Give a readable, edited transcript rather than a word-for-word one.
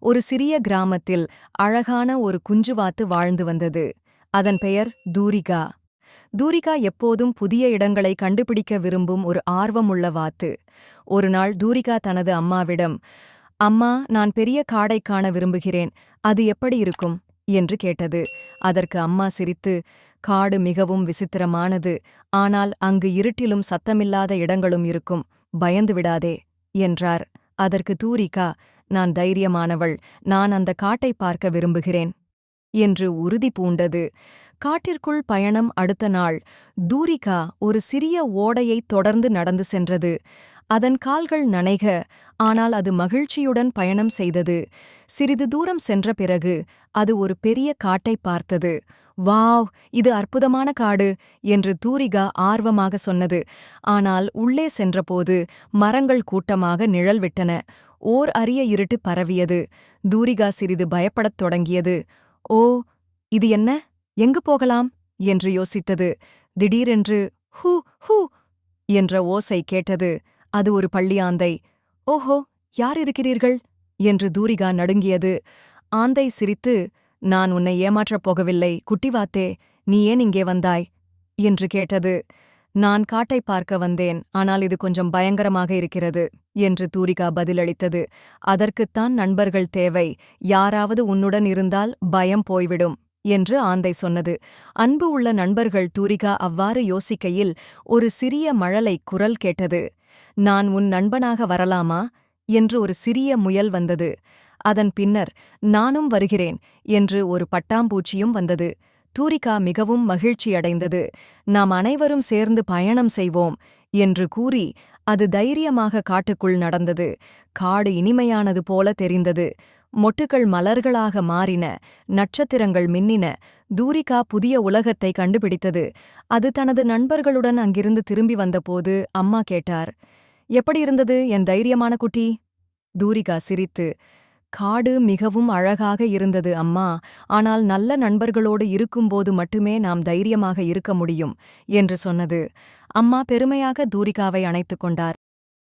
ஒரு சிறிய கிராமத்தில் அழகான ஒரு குஞ்சுவாத்து வாழ்ந்து வந்தது. அதன் பெயர் தூரிகா. தூரிகா எப்போதும் புதிய இடங்களை கண்டுபிடிக்க விரும்பும் ஒரு ஆர்வமுள்ள வாத்து. ஒருநாள் தூரிகா தனது அம்மாவிடம், அம்மா, நான் பெரிய காடைக் காண விரும்புகிறேன், அது எப்படி இருக்கும் என்று கேட்டது. அதற்கு அம்மா சிரித்து, காடு மிகவும் விசித்திரமானது, ஆனால் அங்கு இருட்டிலும் சத்தமில்லாத இடங்களும் இருக்கும், பயந்து விடாதே என்றார். அதற்கு தூரிகா, நான் தைரியமானவள், நான் அந்த காட்டை பார்க்க விரும்புகிறேன் என்று உறுதி பூண்டது. காட்டிற்குள் பயணம் அடுத்த நாள். தூரிகா ஒரு சிறிய ஓடையைத் தொடர்ந்து நடந்து சென்றது. அதன் கால்கள் நனைக, ஆனால் அது மகிழ்ச்சியுடன் பயணம் செய்தது. சிறிது தூரம் சென்ற பிறகு அது ஒரு பெரிய காட்டைப் பார்த்தது. வாவ், இது அற்புதமான காடு என்று தூரிகா ஆர்வமாக சொன்னது. ஆனால் உள்ளே சென்றபோது மரங்கள் கூட்டமாக நிழல் விட்டன. ஓர் அரிய இருட்டு பரவியது. தூரிகா சிறிது பயப்படத் தொடங்கியது. ஓ, இது என்ன, எங்கு போகலாம் என்று யோசித்தது. திடீரென்று ஹூ ஹூ என்ற ஓசை கேட்டது. அது ஒரு பள்ளியாந்தை. ஓஹோ, யார் இருக்கிறீர்கள் என்று தூரிகா நடுங்கியது. ஆந்தை சிரித்து, நான் உன்னை ஏமாற்றப் போகவில்லை குட்டிவாத்தே, நீ ஏன் இங்கே வந்தாய் என்று கேட்டது. நான் காட்டை பார்க்க வந்தேன், ஆனால் இது கொஞ்சம் பயங்கரமாக இருக்கிறது என்று தூரிகா பதிலளித்தது. அதற்குத்தான் நண்பர்கள் தேவை, யாராவது உன்னுடன் இருந்தால் பயம் போய்விடும் என்று ஆந்தை சொன்னது. அன்பு உள்ள நண்பர்கள். தூரிகா அவ்வாறு யோசிக்கையில் ஒரு சிறிய மழலை குரல் கேட்டது. நான் உன் நண்பனாக வரலாமா என்று ஒரு சிறிய முயல் வந்தது. அதன் பின்னர் நானும் வருகிறேன் என்று ஒரு பட்டாம்பூச்சியும் வந்தது. தூரிகா மிகவும் மகிழ்ச்சியடைந்தது. நாம் அனைவரும் சேர்ந்து பயணம் செய்வோம் என்று கூறி அது தைரியமாக காட்டுக்குள் நடந்தது. காடு இனிமையானது போல தெரிந்தது. மொட்டுக்கள் மலர்களாக மாறின, நட்சத்திரங்கள் மின்னின. தூரிகா புதிய உலகத்தை கண்டுபிடித்தது. அது தனது நண்பர்களுடன் அங்கிருந்து திரும்பி வந்தபோது அம்மா கேட்டார், எப்படி இருந்தது என் தைரியமான குட்டி? தூரிகா சிரித்து, காடு மிகவும் அழகாக இருந்தது அம்மா, ஆனால் நல்ல நண்பர்களோடு இருக்கும்போது மட்டுமே நாம் தைரியமாக இருக்க முடியும் என்று சொன்னது. அம்மா பெருமையாக தூரிகாவை அணைத்துக் கொண்டார்.